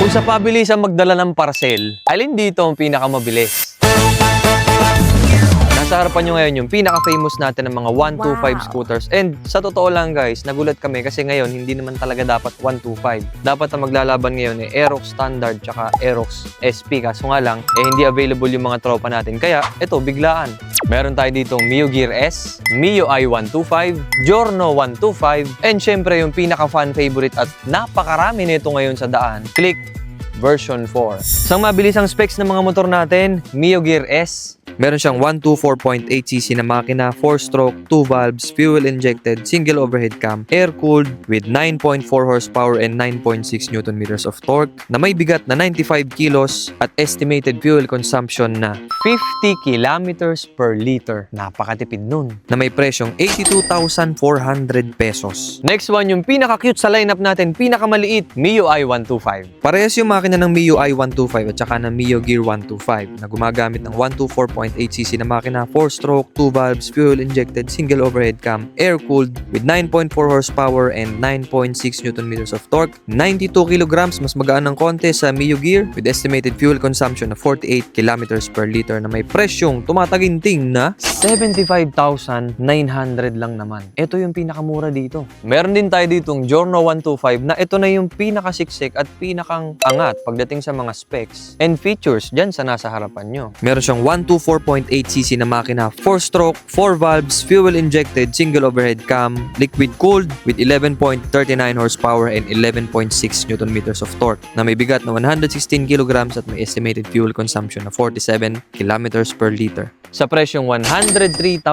Kung sa pabilisan magdala ng parcel, alin dito ang pinakamabilis? Nasa harapan nyo ngayon yung pinaka-famous natin ng mga 125 scooters. And sa totoo lang guys, nagulat kami kasi ngayon hindi naman talaga dapat 125. Dapat ang maglalaban ngayon Aerox Standard tsaka Aerox SP. Kaso nga lang, hindi available yung mga tropa natin. Kaya ito, biglaan. Meron tayo ditong Mio Gear S, Mio i125, Giorno 125, and syempre yung pinaka-fan favorite at napakarami nito ngayon sa daan, Click version 4. Isang mabilis ang specs ng mga motor natin, Mio Gear S. Meron siyang 124.8cc na makina, 4-stroke, 2 valves, fuel-injected, single overhead cam, air-cooled with 9.4 horsepower and 9.6 Nm of torque na may bigat na 95 kilos at estimated fuel consumption na 50 kilometers per liter. Napakatipid nun. Na may presyong 82,400 pesos. Next one, yung pinaka-cute sa lineup natin, pinakamaliit, Mio i125. Parehas yung makina ng Mio i125 at saka ng Mio Gear 125 na gumagamit ng 124.8cc na makina, 4-stroke, 2 valves, fuel-injected, single overhead cam, air-cooled with 9.4 horsepower and 9.6 Nm of torque. 92 kilograms, mas magaan ng konti sa Mio Gear with estimated fuel consumption of 48 kilometers per liter na may presyong tumataginting na 75,900 lang naman. Ito yung pinakamura dito. Meron din tayo ditong Giorno 125 na ito na yung pinakasiksik at pinakang angat pagdating sa mga specs and features dyan sa nasa harapan nyo. Meron siyang 124.8cc na makina, 4-stroke, 4 valves, fuel-injected, single overhead cam, liquid-cooled with 11.39 horsepower and 11.6 Nm of torque na may bigat na 116 kilograms at may estimated fuel consumption na 47 kilometers per liter. Sa presyong 103,900.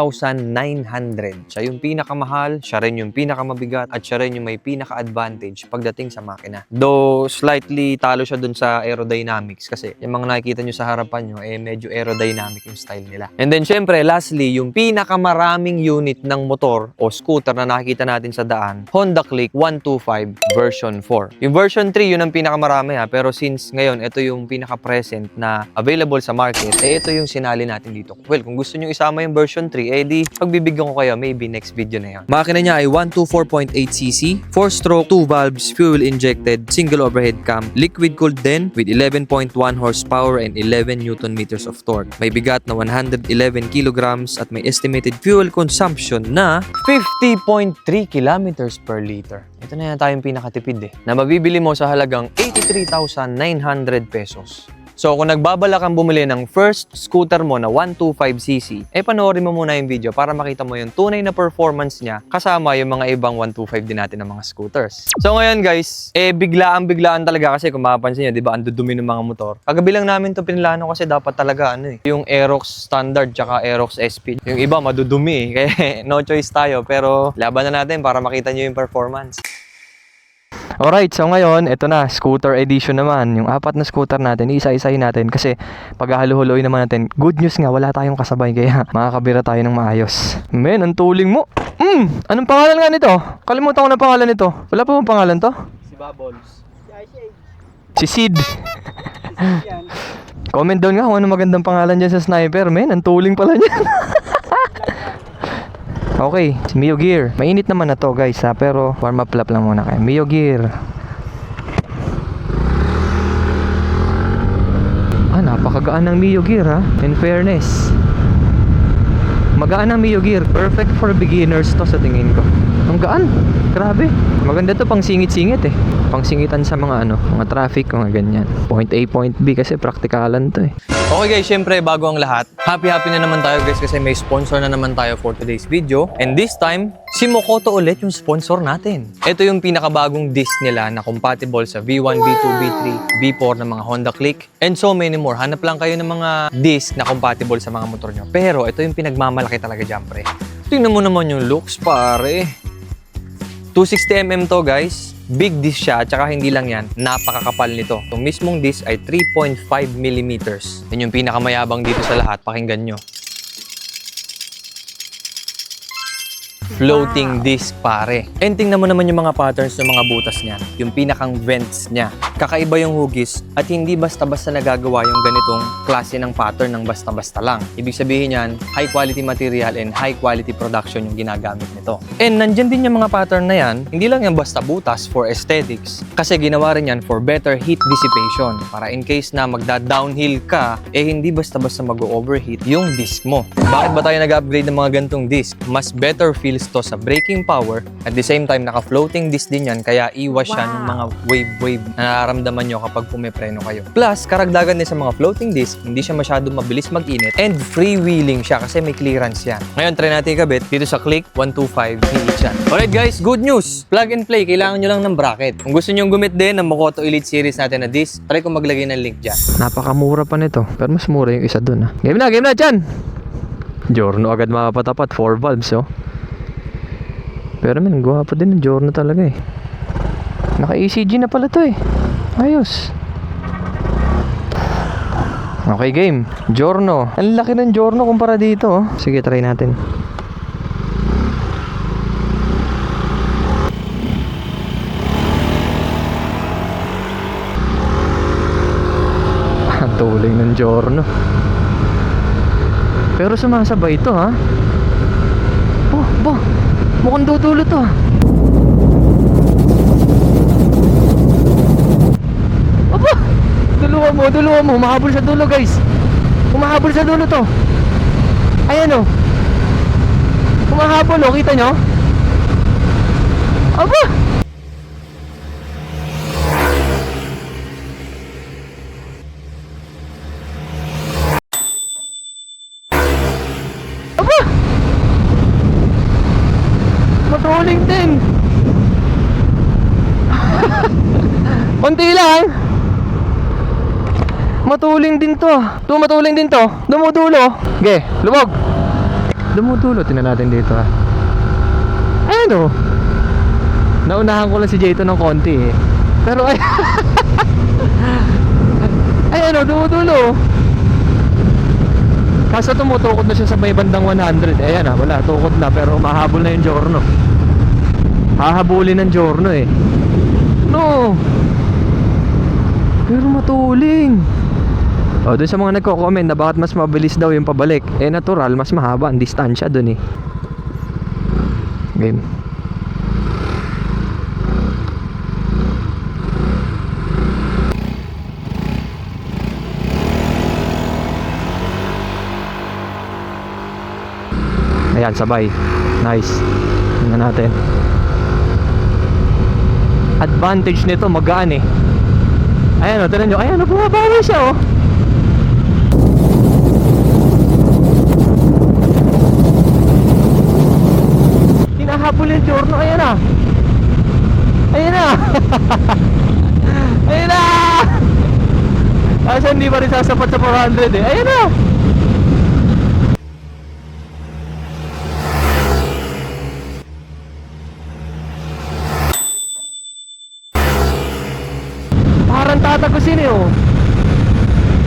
Siya yung pinakamahal, siya rin yung pinakamabigat, at siya rin yung may pinaka-advantage pagdating sa makina. Though slightly talo siya dun sa aerodynamics kasi yung mga nakikita nyo sa harapan nyo, medyo aerodynamic yung style nila. And then syempre, lastly, yung pinakamaraming unit ng motor o scooter na nakikita natin sa daan, Honda Click 125 version 4. Yung version 3, yun ang pinakamarami pero since ngayon, ito yung pinaka-present na available sa market, ito yung sinali natin dito. Well, kung gusto nyo isama yung version 3, di pagbibigyan ko kayo, maybe next video na yan. Makina niya ay 124.8cc, 4-stroke, 2 valves, fuel-injected, single overhead cam, liquid-cooled din with 11.1 horsepower and 11 Nm of torque. May bigat na 111 kilograms at may estimated fuel consumption na 50.3 kilometers per liter. Ito na yan tayong pinakatipid na mabibili mo sa halagang 83,900 pesos. So kung nagbabala kang bumili ng first scooter mo na 125cc, panoorin mo muna yung video para makita mo yung tunay na performance niya kasama yung mga ibang 125 din natin ng mga scooters. So ngayon guys, biglaan talaga kasi kung mapapansin nyo, di ba, ang dudumi ng mga motor. Kagabi lang namin ito pinlano kasi dapat talaga yung Aerox Standard tsaka Aerox SP. Yung iba madudumi kaya no choice tayo, pero laban na natin para makita nyo yung performance. Alright, so ngayon, ito na, scooter edition naman. Yung 4 na scooter natin, isa-isahin natin kasi paghahalu-huluin naman natin. Good news nga, wala tayong kasabay kaya makakabira tayo ng maayos. Men, ang tuling mo. Anong pangalan nga nito? Kalimutan ko na pangalan nito. Wala pa bang pangalan to? Si Bubbles. Si Sid. Comment down nga kung ano magandang pangalan dyan sa sniper. Men, ang tuling pala niyan. Okay, si Mio Gear. Mainit naman na to guys pero warm up lap lang muna kayo. Mio Gear. Napakagaan ng Mio Gear in fairness. Magaan ang Mio Gear. Perfect for beginners to sa tingin ko. Ang gaan. Grabe. Maganda to pang singit-singit Pang singitan sa mga mga traffic, mga ganyan. Point A, point B kasi praktikalan to Okay guys, syempre bago ang lahat, happy na naman tayo guys kasi may sponsor na naman tayo for today's video. And this time, si Mokoto ulit yung sponsor natin. Ito yung pinakabagong disc nila na compatible sa V1, V2, V3, V4 ng mga Honda Click, and so many more. Hanap lang kayo ng mga disc na compatible sa mga motor nyo. Pero ito yung pinagmamalaki talaga dyan, pre. Tingnan mo naman yung looks, pare. 260mm to guys. Big disc siya, tsaka hindi lang yan, napakakapal nito. Itong mismong disc ay 3.5mm. Yan yung pinakamayabang dito sa lahat, pakinggan nyo. floating disc pare. And tingnan mo naman yung mga patterns ng mga butas niya, yung pinakang vents niya. Kakaiba yung hugis at hindi basta-basta nagagawa yung ganitong klase ng pattern ng basta-basta lang. Ibig sabihin yan, high quality material and high quality production yung ginagamit nito. And nandyan din yung mga pattern na yan, hindi lang yung basta butas for aesthetics. Kasi ginawa rin yan for better heat dissipation. Para in case na magda-downhill ka, hindi basta-basta mag-overheat yung disc mo. Bakit ba tayo nag-upgrade ng mga gantong disc? Mas better feels to sa braking power. At the same time, naka-floating disc din yan, kaya iwas siya ng mga wave na nararamdaman nyo kapag pumipreno kayo. Plus, karagdagan din sa mga floating disc, hindi siya masyado mabilis mag-init and freewheeling siya kasi may clearance yan. Ngayon, try natin ikabit dito sa Click 125 PH yan. Alright guys, good news! Plug and play, kailangan nyo lang ng bracket. Kung gusto nyo gumit din ng Mokoto Elite Series natin na disc, try kong maglagay ng link dyan. Napakamura pa nito, pero mas mura yung isa dun ha. Game na dyan! Giorno agad mapatapat, 4 valves oh. Pero man, gwapo din ng Giorno talaga eh. Naka-ECG na pala to eh. Ayos. Okay game, Giorno. Ang laki ng Giorno kumpara dito oh. Sige, try natin. Ang tuling ng Giorno. Pero sumasabay ito ha. Mukhang dudulo to ha. Aba! Duluwa mo. Mahabol sa dulo guys. Umahabol sa dulo to. Ayan o. Umahabol o. Kita nyo? Aba! Matuling din. Konti lang. Matuling din to. Matuling din to. Dumudulo. Okay, lumog. Dumudulo. Tingnan natin dito ha. Ayan o. Naunahan ko lang si Jayto ng konti eh. Pero ay ayan o, dumudulo. Kaso tumutukod na siya sa may bandang 100. Ayan na, wala, tukod na. Pero mahabol na yung Giorno. Hahabulin ng Giorno eh. No! Pero matuling. O, dun sa mga nagko-comment na bakit mas mabilis daw yung pabalik. Natural, mas mahaba ang distansya dun eh. Game. Ayan, sabay. Nice. Tingnan natin. Advantage nito, magaan eh. Ayan o, tignan nyo. Ayan o, bumaba na siya o. Hinahabol yung Giorno. Ayan na. Ayan na. Ayan na. Kasi hindi pa rin sasapat sa 400 eh. Ayan na. Parang tatagusin eh oh.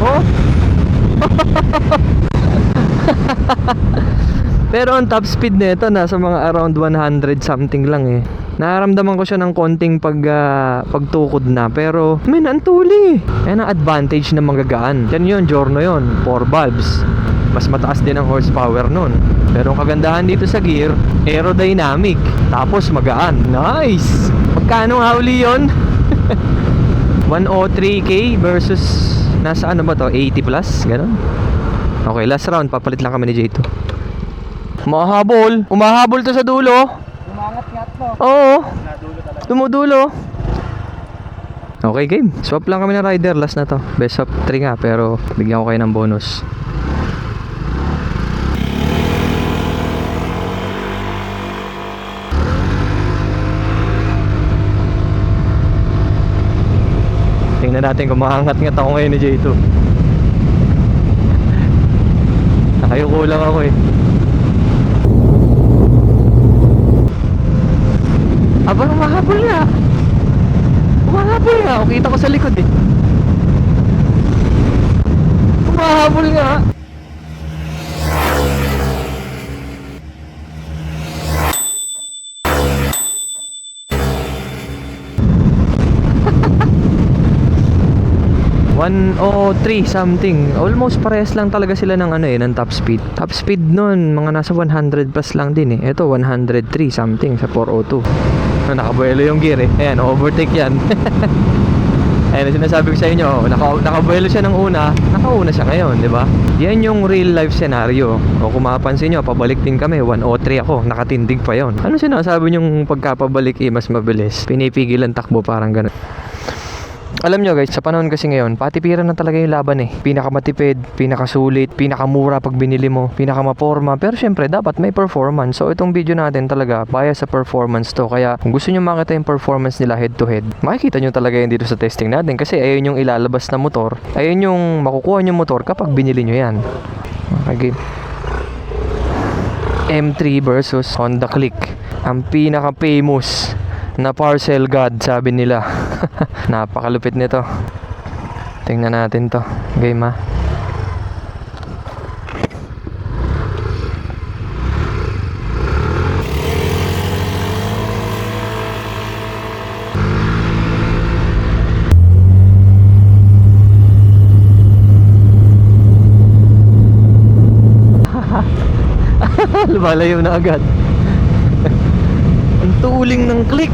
Oh? Pero ang top speed nito nasa mga around 100 something lang eh. Nararamdaman ko siya ng konting pagtukod na. Pero ang tuli. Yan ang advantage ng magagaan. Yan yun, Giorno yun, 4 valves. Mas mataas din ang horsepower nun. Pero ang kagandahan dito sa gear, aerodynamic. Tapos magaan. Nice! Magkano nga uli yun? 103k versus nasa ano ba to? 80 plus? Ganon. Okay, last round. Papalit lang kami ni J2. Umahabol to sa dulo. Umangat-ngat no? Oo. Dumudulo. Okay, game. Swap lang kami ng rider. Last na to. Best of 3 nga. Pero bigyan ko kayo ng bonus. Tingnan natin kung makangat-ngat ako ngayon ni J2. Ayoko lang ako eh. Aba, umahabol nga. Umahabol nga. O, kita ko sa likod eh. Umahabol nga. 103 something. Almost parehas lang talaga sila ng ng top speed. Top speed nun, mga nasa 100 plus lang din eh. Ito 103 something sa 402. Nakabuelo yung gear eh. Ayan, overtake yan. Ayan, sinasabi ko sa inyo, nakabuelo siya ng una, nakauna siya ngayon, di ba? Yan yung real life scenario. O kung mapapansin nyo, pabalik din kami, 103 ako, nakatindig pa yon. Ano sinasabi nyong pagkapabalik mas mabilis? Pinipigil ang takbo, parang ganun. Alam nyo guys, sa panahon kasi ngayon, patipiran na talaga yung laban eh. Pinakamatipid, pinakasulit, pinakamura pag binili mo, pinakamaporma. Pero syempre, dapat may performance. So itong video natin talaga, bias sa performance to. Kaya kung gusto nyo makita yung performance nila head to head, makikita nyo talaga yun dito sa testing natin. Kasi ayun yung ilalabas na motor. Ayun yung makukuha nyo motor kapag binili nyo yan. Okay, game. M3 versus Honda Click. Ang pinaka-famous na parcel god, sabi nila. Napakalupit nito. Tingnan natin to. Game ha. Lumalayo na agad. Ang tuling ng Click.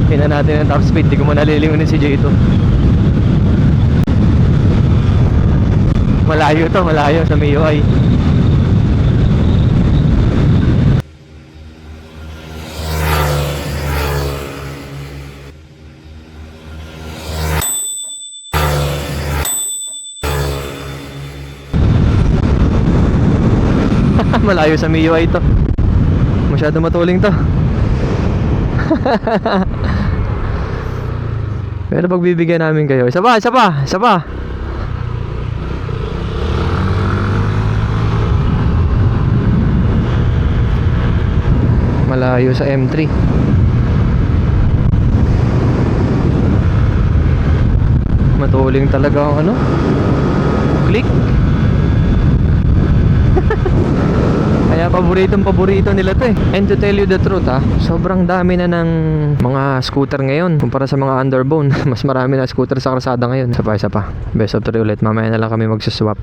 Tingnan natin ang top speed. Di ko manalilimunin si J2. Malayo to, malayo sa MIUI. Malayo sa MIUI to. Masyado matuling to. Pero pagbibigyan namin kayo. Isa pa. Malayo sa M3. Matuling talaga ang Click. Kaya paborito nila to eh. And to tell you the truth sobrang dami na ng mga scooter ngayon kumpara sa mga underbone. Mas marami na scooter sa kalsada ngayon. Isa pa. Best of 3 ulit. Mamaya na lang kami magsuswap.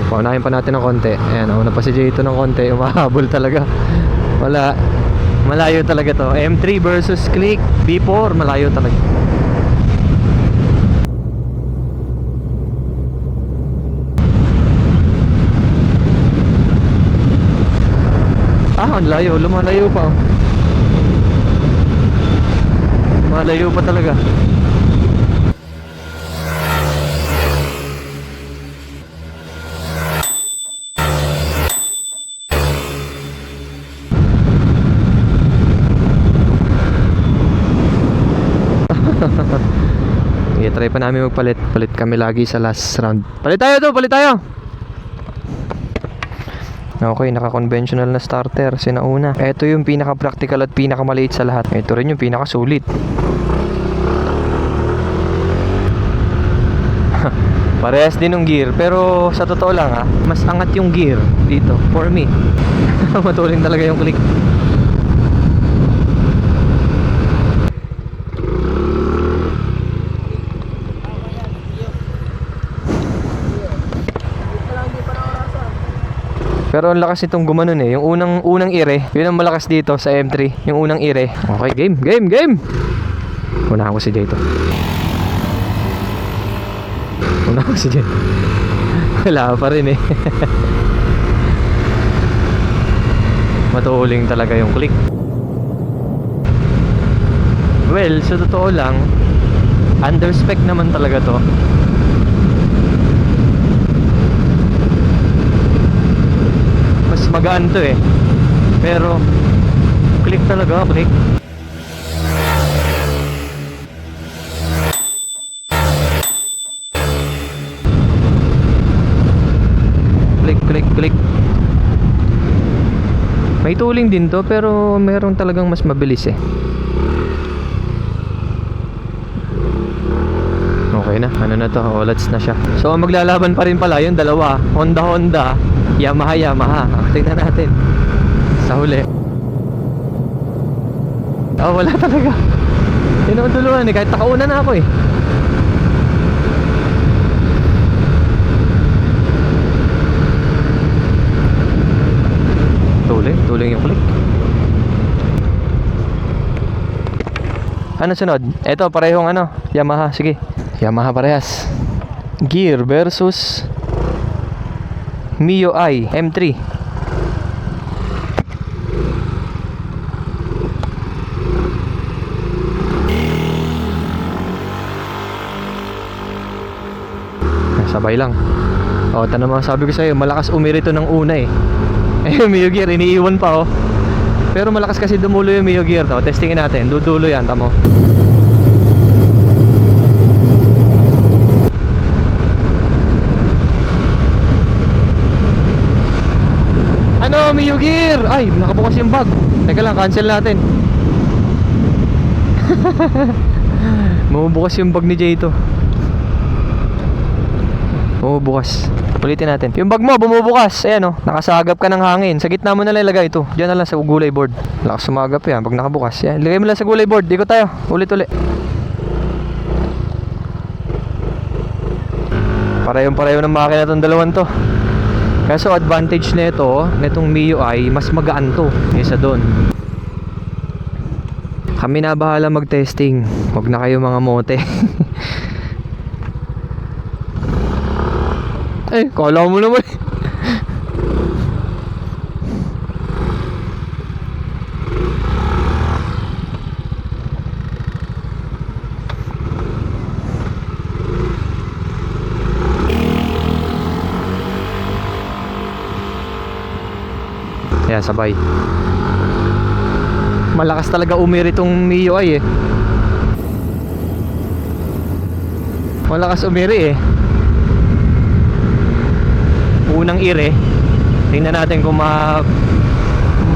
Paunahin pa natin ng konti. Ayan, una pa si J2 ng konti. Umahabol talaga. Wala. Malayo talaga to. M3 versus Click B4. Malayo talaga. Ang layo. Lumalayo pa. Malayo pa talaga. I-try pa namin magpalit. Palit kami lagi sa last round. Palit tayo! Okay, naka-conventional na starter. Sinauna. Ito yung pinaka-practical at pinaka-maliit sa lahat. Ito rin yung pinaka-sulit. Parehas din ng gear. Pero sa totoo lang mas angat yung gear dito. For me. Matuling talaga yung Click. Pero ang lakas nitong gumanon eh. Yung unang ire, yun ang malakas dito sa M3. Yung unang ire. Okay, game! Unahan ko si J2. Wala pa rin eh. Matuling talaga yung Click. Well, sa totoo lang, under-spec naman talaga to. Mas magaan to eh. Pero Click talaga, Click. Click. May tuling din to pero meron talagang mas mabilis eh. Okay na, ano na na to. Olats na siya. So, ang maglalaban pa rin pala yung dalawa. Honda, Yamaha. Tingnan natin. Sa huli. Oh, wala talaga. Tinutuluan eh. Kahit nakauna na ako eh. Tuloy yung click. Ano sunod? Ito, parehong ano, Yamaha. Sige, Yamaha parehas. Gear versus MIUI M3. Sabay lang. O, tanong mo, sabi ko sa'yo, malakas umirito ng una eh. Eh, yung Mio Gear, iniiwan pa oh. Pero malakas kasi dumulo yung Mio Gear to. Testingin natin, dudulo yan, tamo. Ano, Mio Gear? Ay, nakabukas yung bag. Teka lang, cancel natin. Mabubukas yung bag ni Jay to. Bumubukas. Ulitin natin. Yung bag mo, bumubukas. Ayan o, nakasagap ka ng hangin. Sa gitna mo na lalagay ito. Diyan na lang sa gulay board. Lakas sumagap yan pag nakabukas. Yan, lagay mo lang sa gulay board. Diko tayo. Ulit-ulit. Parehong-pareho ng makina itong dalawang to. Kaso advantage nito, netong MIUI, mas magaan to kaysa doon. Kami na bahala mag-testing. Huwag na kayo mga mote. Eh, kala mo naman. Ayan, sabay. Malakas talaga umiri itong MIUI eh. Malakas umiri eh. Unang ire. Tingnan natin kung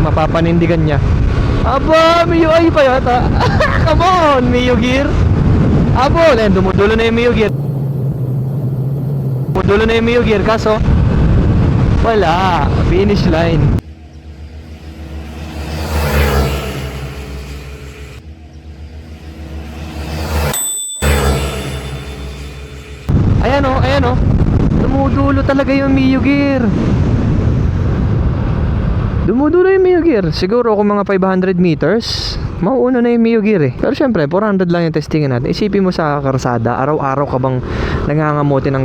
mapapanindigan niya. Aba, MIUI pa yata. Come on, Mio Gear. Abo, dumudulo na yung Mio Gear. Dumudulo na yung Mio Gear, kaso wala, finish line. Ayan o, ayan o. Dumudulo talaga yung Mio Gear. Dumudulo yung Mio Gear. Siguro kung mga 500 meters, mauuna na yung Mio Gear eh. Pero syempre, 400 lang yung testingin natin. Isipin mo sa karsada, araw-araw ka bang nangangamote ng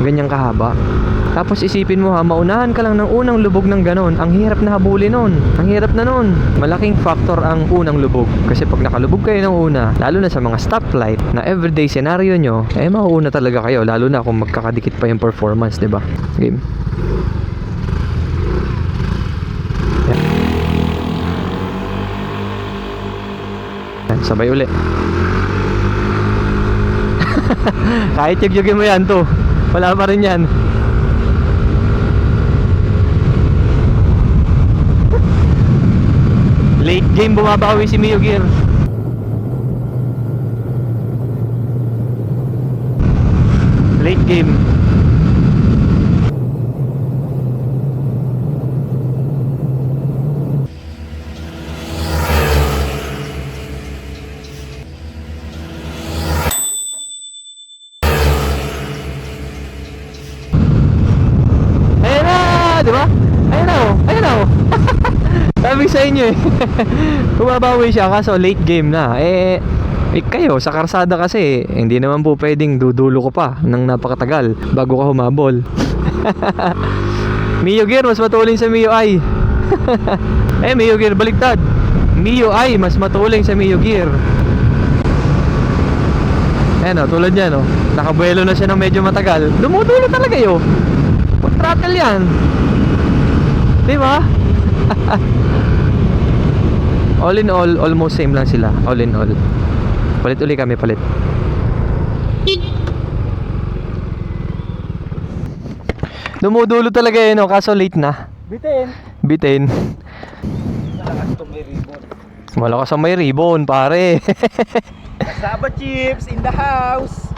ganyang kahaba. Tapos isipin mo ha, maunahan ka lang ng unang lubog ng ganon. Ang hirap na habulin nun. Ang hirap na nun. Malaking factor ang unang lubog. Kasi pag nakalubog kayo ng una, lalo na sa mga stoplight na everyday scenario nyo, eh mauuna talaga kayo. Lalo na kung magkakadikit pa yung performance, diba? Game. Yan, sabay uli. Kahit yug-yugin mo yan to, wala pa rin yan. Late game bumabawi si Mio Gear. Late game. Ayan na, di ba? Ayan na, oh. Ayan na, oh. Sabi sa inyo eh. Bumabawi siya kaso late game na. Eh kayo sa karsada kasi hindi naman po pwedeng dudulo ko pa ng napakatagal bago ka humabol. Mio Gear mas matuling sa MIUI. Eh Mio Gear baliktad. MIUI mas matuling sa Mio Gear. Ayan o, tulad yan o. Nakabuelo na siya ng medyo matagal. Dumudulo talaga yun. Pag throttle yan. Diba? All in all, almost same lang sila. All in all. Palit uli kami, palit. Dumudulo talaga yun, no? Kaso late na. Bitin. Malakas to may ribbon. Malakas ang may ribbon, pare. Kasaba chips in the house.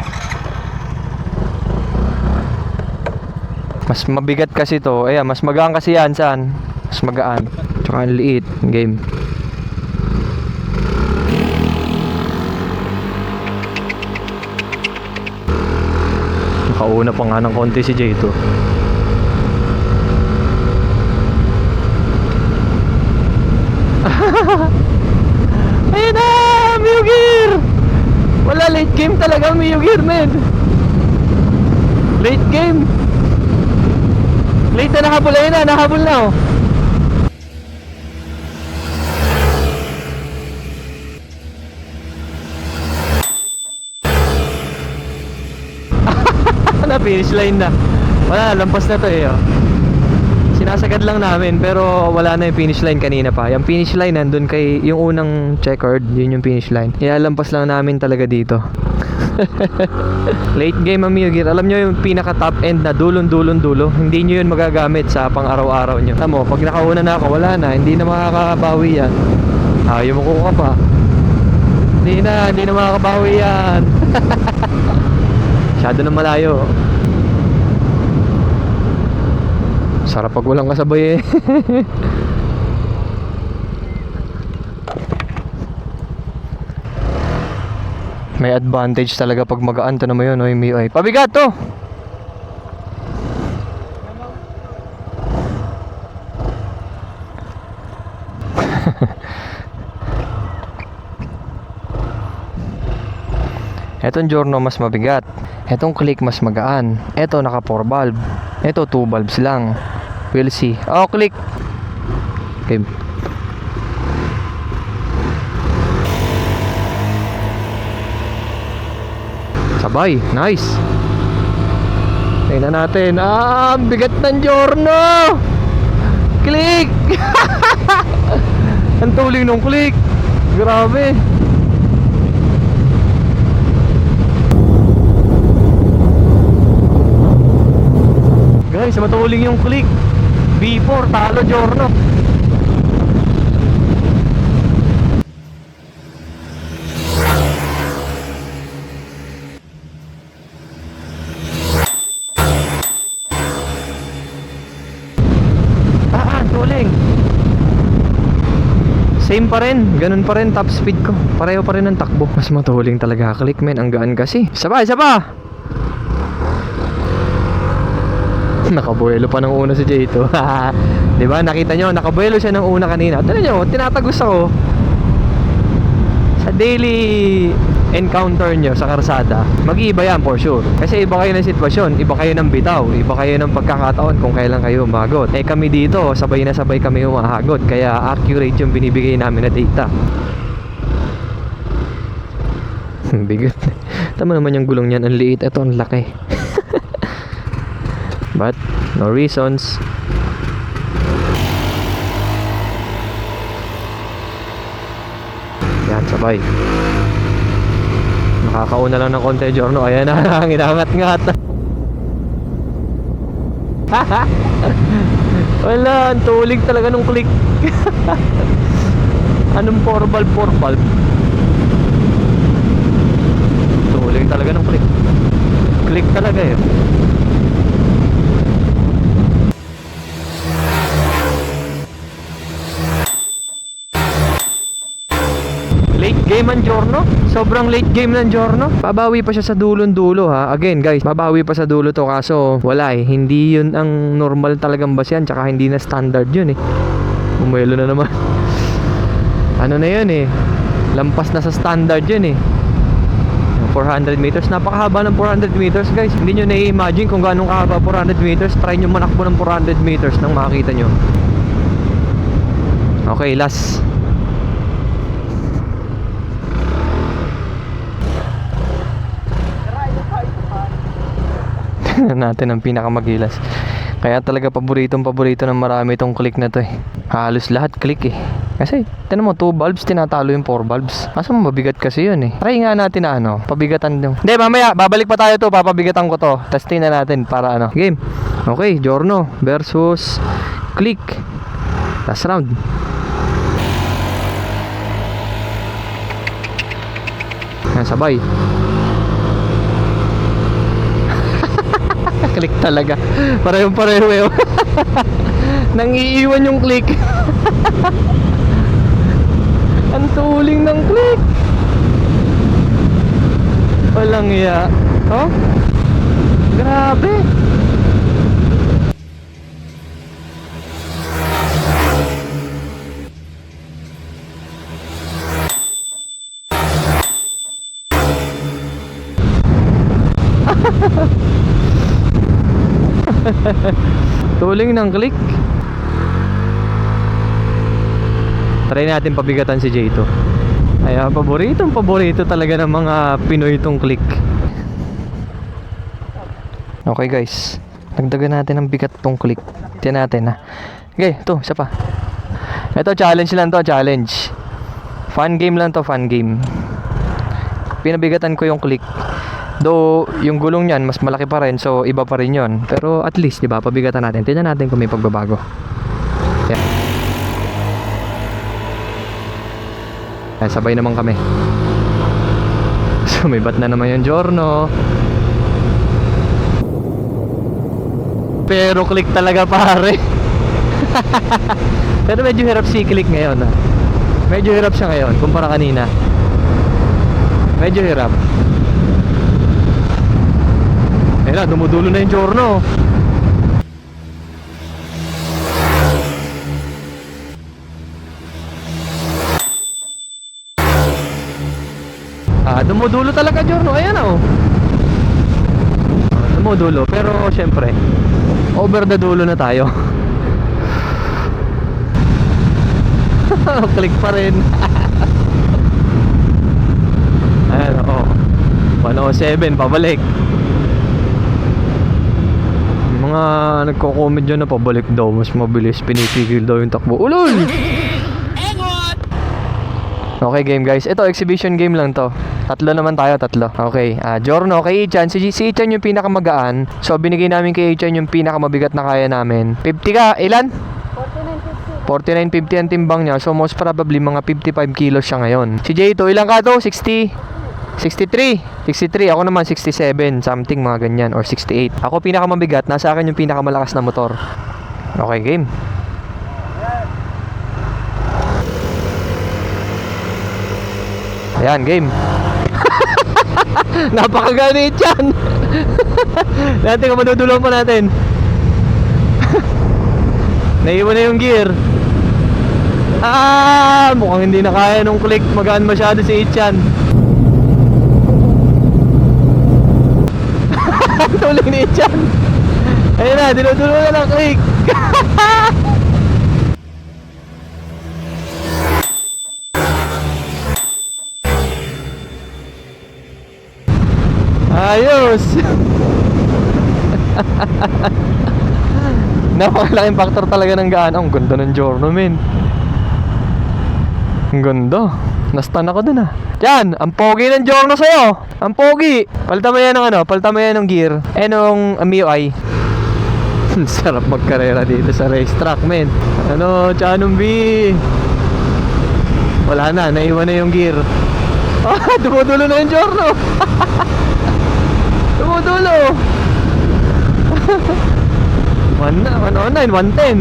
Mas mabigat kasi to. Ayan, mas magaan kasi yan. Saan? Mas magaan. Tsaka ang liit. Game. Nakauna pa nga ng konti si J2. Ayun na! Miyugir! Wala, late game talaga Miyugir, men. Late game. Late na nahabol. Ayun na, nahabol na oh. Na finish line na. Wala, lampas na to eh oh. Sinasagad lang namin pero wala na yung finish line kanina pa. Yung finish line nandun kay yung unang checkered, yun yung finish line. Ialampas lang namin talaga dito. Late game ang Miyugir. Alam nyo yung pinaka top end na dulo. Hindi nyo yun magagamit sa pang araw-araw nyo. Tamo, pag nakauna na ako, wala na. Hindi na makakabawi yan. Ayaw mo ko pa. Hindi na makakabawi yan. Masyado na malayo. Sarap pag walang kasabay eh. May advantage talaga pag magaan to na mo yun. Oy, Mioy. Pabigat to! Etong Giorno mas mabigat. Etong Click mas magaan. Eto naka 4 valve. Eto 2 valves lang. We'll see. Oh, Click. Okay. Sabay. Nice. Tingnan natin. Ang bigat ng Giorno. Click. Ang tuling nung Click. Grabe. Guys, matuling yung Click. B4, talo Giorno. Tuling. Same pa rin, ganun pa rin top speed ko. Pareho pa rin ang takbo. Mas matuling talaga Click, men. Ang gaan kasi. Isa pa. Nakabuelo pa ng una si J2. Diba? Nakita nyo, nakabuelo siya ng una kanina. Tignan nyo, tinatagos ako. Sa daily encounter nyo sa karsada, mag-iiba yan for sure. Kasi iba kayo ng sitwasyon, iba kayo ng bitaw, iba kayo ng pagkakataon kung kailan kayo umagot. Eh kami dito, sabay na sabay kami umahagot. Kaya accurate yung binibigay namin na data. Bigat. Tama naman yung gulong niyan, ang liit. Ito ang laki. But no reasons. Yan, sabay. Nakakauna lang ng konti Giorno. Ayan na, ang inangat-ngat. Wala, ang tulig talaga nung Click. Anong 4 valve? Tulig talaga nung Click. Click talaga eh. Late game ang Giorno. Sobrang late game ng Giorno. Babawi pa siya sa dulon-dulo ha. Again guys, babawi pa sa dulo to. Kaso wala eh. Hindi yun ang normal talagang basyan. Tsaka hindi na standard yun eh. Bumuelo na naman. Ano na yun eh. Lampas na sa standard yun eh. 400 meters. Napakahaba ng 400 meters guys. Hindi nyo na-imagine kung gaano kahaba 400 meters. Try nyo manakbo ng 400 meters nang makakita nyo. Okay, last. Natin ang pinakamagilas. Kaya talaga paborito ng marami itong Click na to eh. Halos lahat Click eh. Kasi tinan mo 2 valves tinatalo yung 4 valves. Kaso mabigat kasi yun eh. Try nga natin na ano, pabigatan nyo. Hindi, mamaya babalik pa tayo to, papabigatan ko to. Testing na natin para ano. Game. Okay, Giorno versus Click. Last round. Sabay. Click talaga. Parehong-pareho eh. Nangiiwan yung click. Ang tuling ng click. Walang iya. Oh? Grabe. Tuling ng click. Try natin pabigatan si J2. Ay, paborito talaga ng mga Pinoy itong click. Okay guys, dagdagan natin ang bigat itong click. Tignan natin ha. Okay, ito, isa pa. Ito, challenge lang to, challenge. Fun game lang to, fun game. Pinabigatan ko yung click. Though, yung gulong niyan, mas malaki pa rin, so iba pa rin yun. Pero at least, di ba, pabigatan natin. Tignan natin kung may pagbabago. Yan. Yan, sabay naman kami. Sumibat na naman yung Giorno. Pero click talaga pare. Pero medyo hirap si click ngayon ha. Medyo hirap siya ngayon kumpara kanina. Medyo hirap. Ayun na, dumudulo na yung Giorno. Dumudulo talaga Giorno. Ayan oh. Dumudulo. Pero syempre, over the dulo na tayo. Click pa rin. Ayan oh. 107 pabalik. Mga nagko-comment dyan na pabalik daw, mas mabilis, pinipigil daw yung takbo. Ulol! Okay game guys, ito exhibition game lang to. Tatlo naman tayo, tatlo. Okay, Giorno, kay Ichan, si Ichan yung pinakamagaan. So binigay namin kay Ichan yung pinakamabigat na kaya namin. 50 ka, ilan? 49.50 ang timbang niya. So most probably mga 55 kilos siya ngayon. Si J2, ilan ka to? 63. Ako naman 67, something mga ganyan, or 68. Ako pinakamabigat, nasa akin yung pinakamalakas na motor. Okay, game. Ayan, game. Napakaganit yan. Natin kung madudulong pa natin. Naiwan na yung gear. Mukhang hindi na kaya nung click. Magaan masyado si Ichan. Tuloy ni Ichan. Ayun na, dinudulong na ng click. Ayos. Napakalaking factor talaga ng gaan. Ang ganda ng Giorno, men. Ang ganda. Nastan ako dun Yan, ang pogi ng Giorno sa'yo. Ang pogi. Palitan mo yan ng palitan mo yan ng gear. Nung MIUI. Sarap magkarera dito sa racetrack, men. Chanong B. Wala na, naiwan na yung gear. Dumudulo na yung Giorno. Dumudulo. 109, 110.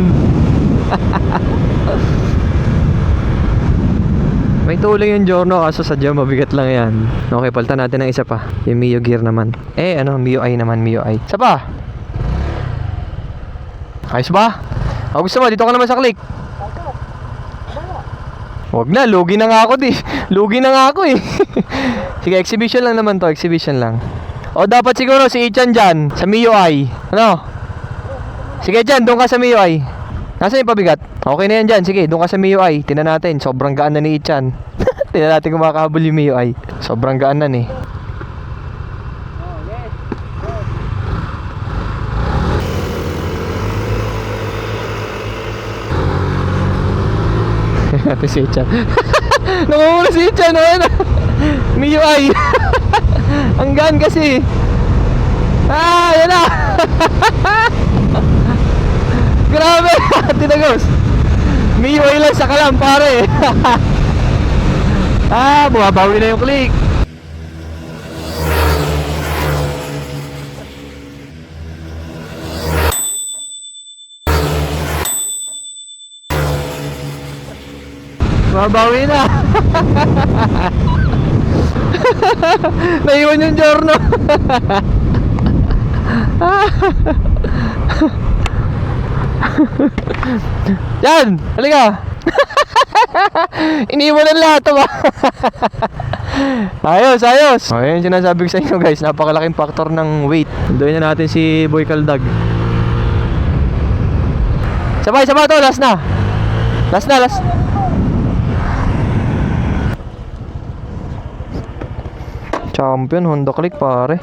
May tuloy yung Giorno kaso sadya mabigat lang yan. Okay, palitan natin ng isa pa. Yung Mio gear naman. MIUI naman, MIUI. Isa pa. Ayos ba? Gusto mo, dito ka naman sa click. Wag na, lugi na nga ako Lugi na nga ako eh. Sige, exhibition lang naman to, exhibition lang. O dapat siguro si Ichan dyan, sa MIUI. Sige dyan, doon ka sa MIUI. Nasaan yung pabigat? Okay na yan dyan, sige, doon ka sa MIUI. Tingnan natin, sobrang gaan na ni Ichan. Tingnan natin kung makahabol yung MIUI. Sobrang gaan na ni. Natin si Ichan. Namumula si Ichan, MIUI. Ang gaan kasi. Yan na. Grabe. Tinagos. MIUI lang sa kalam, pare. Bumabawi na yung click. Mabawi na. Naiwan yung Giorno. Yan, halika. Iniwan ang lahat ba? Ayos, ayos. O, yun yung sinasabi ko sa inyo guys, napakalaking factor ng weight. Doon na natin si Boy Kaldag. Sabay, sabay to, last na. Last na, last. Champion, Honda Click pare.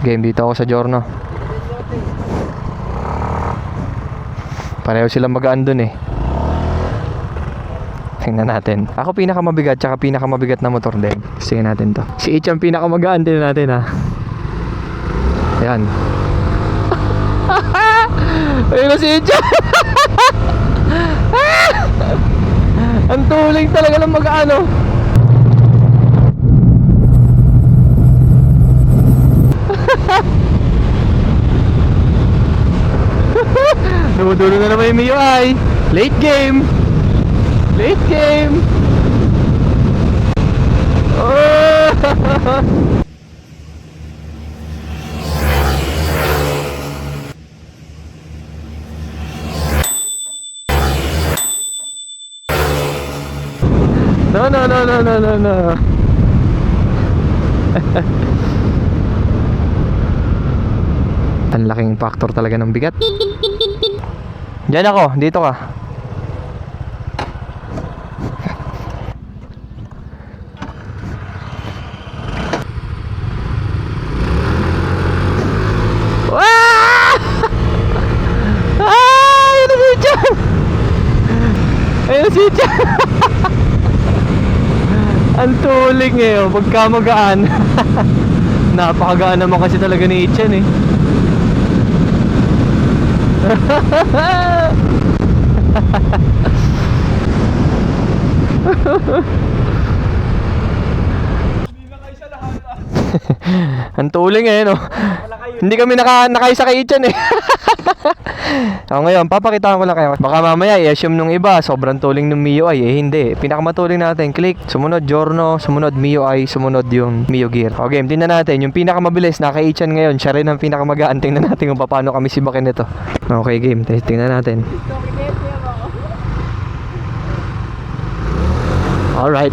Game dito ako sa Giorno. Pareho silang magaan dun eh. Tingnan natin. Ako pinakamabigat, tsaka pinakamabigat na motor din. Tingnan natin to. Si Itch ang pinakamagaan din natin ha. Ayan. Ayun na si Itch. Ang tuling talaga ng mag-ano. Dumudulo na naman yung MIUI. Late game. Late game. Oh. No, no, no, no, no, no, no. Ang laking factor talaga ng bigat. Diyan ako, dito ka. Ah! Ah! Ayun na si Chan! Ayun na si Chan! Ang tuling eh, oh, pagka magaan. Napakagaan naman kasi talaga ni Chan eh. Ang tuling eh, no? Hindi kami nakaisa kay Ichan eh. So ngayon, papakita ko lang kayo. Baka mamaya i-assume nung iba, sobrang tuling ng MIUI eh. Hindi, pinakamatuling natin, click, sumunod Giorno, sumunod MIUI, sumunod yung Mio Gear. Okay, tingnan natin, yung pinakamabilis na kay Ichan ngayon, siya rin ang pinakamagaan. Tingnan natin kung paano kami sibakin nito. Okay game, tingnan natin. Alright.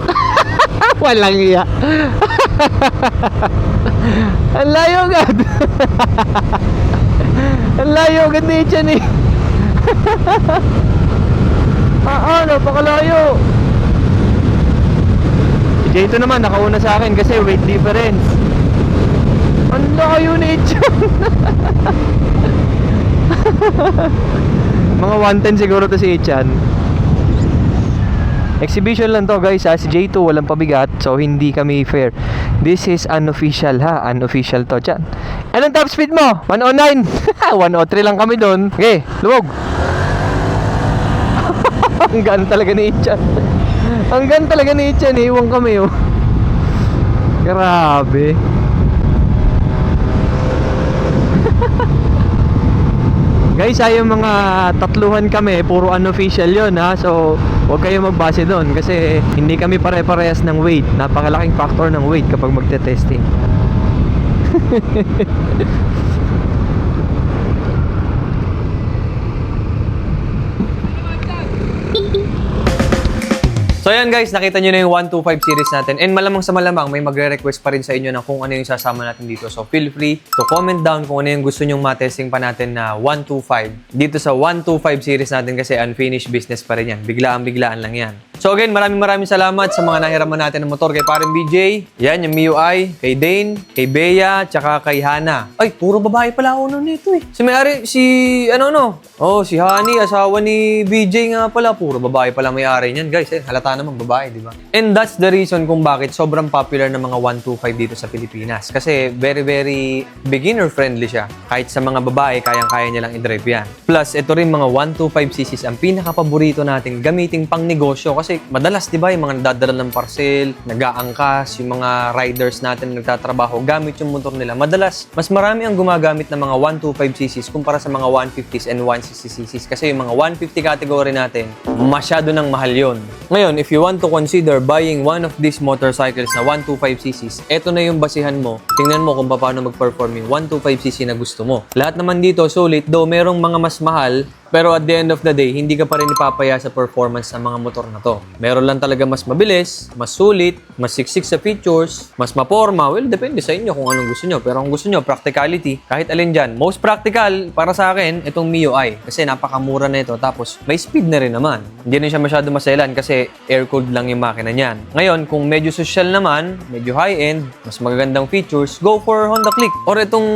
Walang iya. Ang layo agad. Ang layo agad ni Ichan eh. Napakalayo. Ito naman nakauna sa akin kasi weight difference. Ang layo ni Ichan. Mga 110 siguro to si Ichan. Exhibition lang to guys ha, si J2 walang pabigat, so hindi kami fair. This is unofficial ha, unofficial to dyan. Anong top speed mo? 109. 103 lang kami doon. Okay, lumog. Ang gaan talaga ni Ichan. Ang gaan talaga ni Ichan, iwan kami oh. Grabe. Guys, yung mga tatluhan kami, puro unofficial yon ha. So, huwag kayo magbase doon kasi hindi kami pare-parehas ng weight. Napakalaking factor ng weight kapag magte-testing. So ayan guys, nakita nyo na yung 125 series natin and malamang sa malamang may magre-request pa rin sa inyo ng kung ano yung sasama natin dito. So feel free to comment down kung ano yung gusto nyong matesting pa natin na 125 dito sa 125 series natin kasi unfinished business pa rin yan. Biglaan lang yan. So again, maraming salamat sa mga nahiraman natin ng motor kay Paring BJ, yan yung MIUI, kay Dane, kay Bea, tsaka kay Hana. Ay, puro babae pala ako nun nito eh. Si Honey, asawa ni BJ nga pala, puro babae pala may-ari niyan guys. Halata naman babae, di ba? And that's the reason kung bakit sobrang popular ng mga 125 dito sa Pilipinas. Kasi very beginner-friendly siya. Kahit sa mga babae, kayang-kaya nilang i-drive yan. Plus, ito rin mga 125cc's ang pinaka-paborito nating gamiting pang negosyo kasi madalas, di ba, yung mga nadadala ng parcel, nag-aangkas, yung mga riders natin na nagtatrabaho, gamit yung motor nila. Madalas, mas marami ang gumagamit ng mga 125cc's kumpara sa mga 150s and 160cc's. Kasi yung mga 150 category natin, masyado nang mahal yon. Ngayon, if you want to consider buying one of these motorcycles na 125cc's, eto na yung basihan mo. Tingnan mo kung paano mag-perform yung 125cc na gusto mo. Lahat naman dito, sulit, though merong mga mas mahal, pero at the end of the day, hindi ka pa rin ipapaya sa performance ng mga motor na to. Meron lang talaga mas mabilis, mas sulit, mas siksik sa features, mas maporma. Well, depende sa inyo kung anong gusto nyo. Pero kung gusto nyo, practicality, kahit alin dyan. Most practical, para sa akin, itong MIUI. Kasi napakamura na ito. Tapos, may speed na rin naman. Hindi rin siya masyado maselan kasi air-cooled lang yung makina niyan. Ngayon, kung medyo social naman, medyo high-end, mas magagandang features, go for Honda Click. Or itong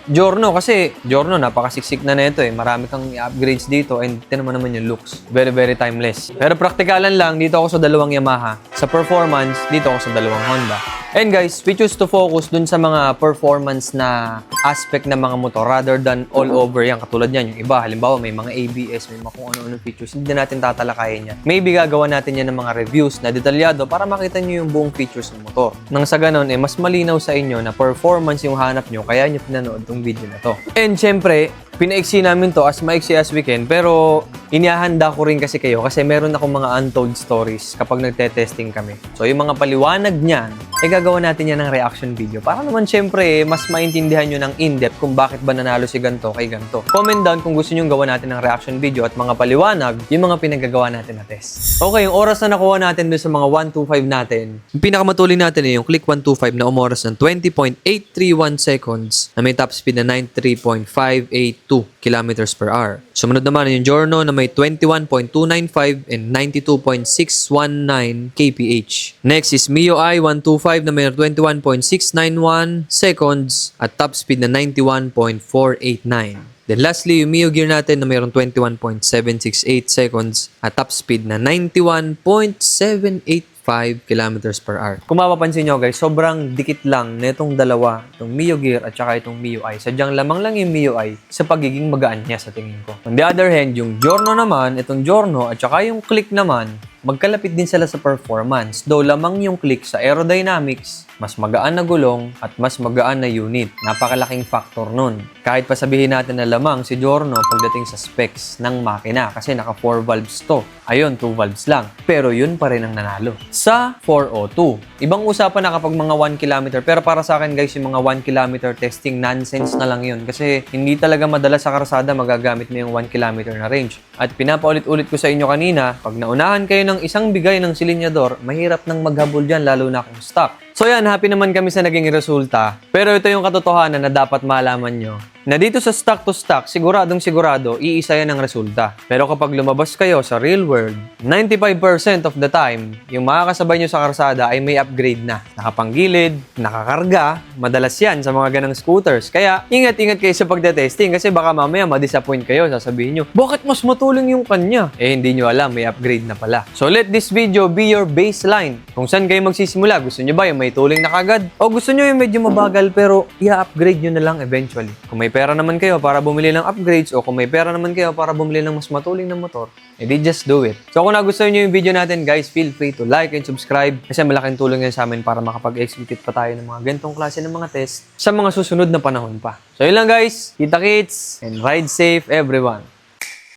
Giorno. Kasi Giorno, napakasiksik na ito eh. Marami kang i-upgrade dito and ito naman yung looks. Very, very timeless. Pero praktikalan lang, dito ako sa dalawang Yamaha. Sa performance, dito ako sa dalawang Honda. And guys, we choose to focus dun sa mga performance na aspect ng mga motor rather than all over yan. Katulad yan, yung iba, halimbawa may mga ABS, may mga kung ano-ano features, hindi natin tatalakayin yan. Maybe gagawa natin yan ng mga reviews na detalyado para makita nyo yung buong features ng motor. Nang sa ganun, mas malinaw sa inyo na performance yung hanap nyo, kaya nyo pinanood tong video na to. And syempre, pinaiksi namin to as maiksi as we can, pero inihahanda ko rin kasi kayo kasi meron akong mga untold stories kapag nagte-testing kami. So yung mga paliwanag niyan, gagawa natin yan ng reaction video para naman syempre mas maintindihan nyo ng in-depth kung bakit ba nanalo si ganto kay ganto. Comment down kung gusto nyo gawa natin ng reaction video at mga paliwanag yung mga pinagagawa natin na test. Okay, yung oras na nakuha natin doon sa mga 125 natin, yung pinakamatuli natin yung Click 125 na umoras ng 20.831 seconds na may top speed na 93.582 kilometers per hour. Sumunod naman yung Giorno na may 21.295 and 92.619 kph. Next is MIUI 125 na may 21.691 seconds at top speed na 91.489. Then lastly, yung Mio Gear natin na mayroong 21.768 seconds at top speed na 91.785 kilometers per hour. Kung mapapansin nyo guys, sobrang dikit lang na itong dalawa, itong Mio Gear at saka itong MIUI. Sadyang lamang lang yung MIUI sa pagiging magaan niya sa tingin ko. On the other hand, yung Giorno naman, itong Giorno at saka yung Click naman, magkalapit din sila sa performance. Though lamang yung Click sa aerodynamics, mas magaan na gulong at mas magaan na unit. Napakalaking factor nun. Kahit pa sabihin natin na lamang si Giorno pagdating sa specs ng makina kasi naka 4 valves to. Ayun, 2 valves lang. Pero yun pa rin ang nanalo. Sa 402, ibang usapan na kapag mga 1 km. Pero para sa akin guys, yung mga 1 km testing, nonsense na lang yun. Kasi hindi talaga madalas sa karsada magagamit mo yung 1 km na range. At pinapaulit-ulit ko sa inyo kanina, pag naunahan kayo ng isang bigay ng silinyador, mahirap nang maghabol dyan lalo na kung stock. So yan, happy naman kami sa naging resulta. Pero ito yung katotohanan na dapat malaman nyo. Na dito sa stock to stock, siguradong sigurado, iisa yan ang resulta. Pero kapag lumabas kayo sa real world, 95% of the time, yung makakasabay nyo sa karsada ay may upgrade na. Nakapanggilid, nakakarga, madalas yan sa mga ganang scooters. Kaya ingat-ingat kayo sa pagda-testing kasi baka mamaya ma-disappoint kayo. Sasabihin nyo, bakit mas matuling yung kanya? Eh hindi nyo alam, may upgrade na pala. So let this video be your baseline. Kung saan kayo magsisimula, gusto nyo ba yung may tuling na kagad? O gusto nyo yung medyo mabagal pero i-upgrade nyo na lang eventually. Kung may pera naman kayo para bumili ng upgrades o kung may pera naman kayo para bumili ng mas matuling na motor, edi just do it. So kung nagustuhan nyo yung video natin guys, feel free to like and subscribe kasi malaking tulong yan sa amin para makapag-execute pa tayo ng mga ganitong klase ng mga test sa mga susunod na panahon pa. So yun lang guys, kita kits and ride safe everyone.